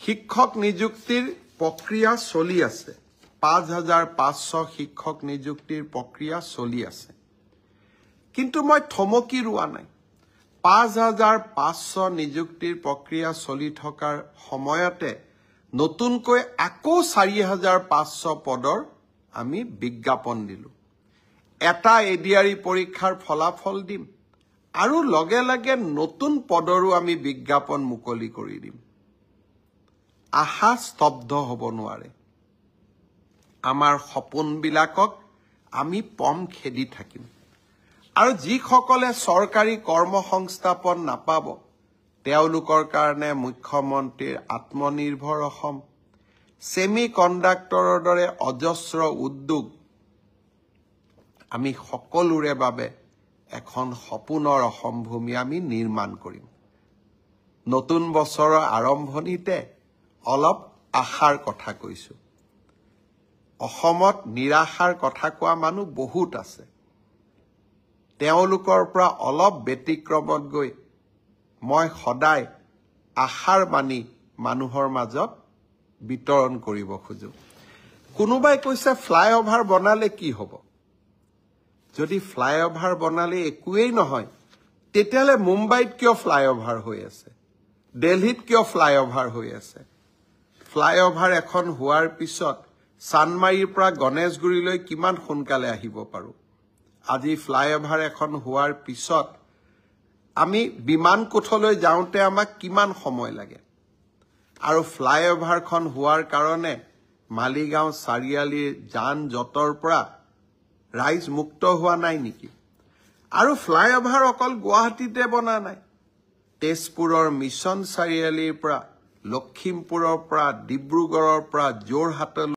শিক্ষক নিযুক্তিৰ প্ৰক্ৰিয়া চলি আছে 5500 শিক্ষক নিযুক্তিৰ প্ৰক্ৰিয়া চলি আছে কিন্তু মই থমকি ৰোৱা নাই 5500 নিযুক্তিৰ প্ৰক্ৰিয়া চলি থকাৰ সময়তে নতুনকৈ আকৌ 4500 পদৰ আমি বিজ্ঞাপন দিলো এটা এডিআৰই পৰীক্ষাৰ ফলাফল দিম আৰু লগে লগে নতুন পদৰো আমি বিজ্ঞাপন মুকলি কৰি দিম আশা স্তব্ধ হ'ব নোৱাৰে আমাৰ সপোনবিলাকক আমি পম খেদি থাকিম আৰু যিসকলে চৰকাৰী কৰ্মসংস্থাপন নাপাব তেওঁলোকৰ কাৰণে মুখ্যমন্ত্ৰীৰ আত্মনিৰ্ভৰ অসম সেমি কণ্ডাক্টৰৰ দৰে অজস্ৰ উদ্যোগ আমি সকলোৰে বাবে এখন সপোনৰ অসম ভূমি আমি নিৰ্মাণ কৰিম নতুন বছৰৰ আৰম্ভণিতে অলপ আশাৰ কথা কৈছো অসমত নিৰাশাৰ কথা কোৱা মানুহ বহুত আছে তেওঁলোকৰ পৰা অলপ ব্যতিক্ৰমত গৈ মই সদায় আশাৰ বাণী মানুহৰ মাজত বিতৰণ কৰিব খোজো কোনোবাই কৈছে ফ্লাইঅভাৰ বনালে কি হ'ব যদি ফ্লাইঅভাৰ বনালে একোৱেই নহয় তেতিয়ালে মুম্বাইত কিয় ফ্লাইঅভাৰ হৈ আছে দিল্লীত কিয় ফ্লাইঅভাৰ হৈ আছে ফ্লাইঅভাৰ এখন হোৱাৰ পিছত সানমাৰীৰ পৰা গণেশগুৰিলৈ কিমান সোনকালে আহিব পাৰো আজি ফ্লাইঅভাৰ এখন হোৱাৰ পিছত আমি বিমান কোঠলৈ যাওঁতে আমাক কিমান সময় লাগে আৰু ফ্লাইঅভাৰখন হোৱাৰ কাৰণে মালিগাঁও চাৰিআলিৰ যান জঁটৰ পৰা ৰাইজ মুক্ত হোৱা নাই নেকি আৰু ফ্লাইঅভাৰ অকল গুৱাহাটীতে বনা নাই তেজপুৰৰ মিছন চাৰিআলিৰ পৰা লখিমপুৰৰ পৰা ডিব্ৰুগড়ৰ পৰা যোৰহাটলৈ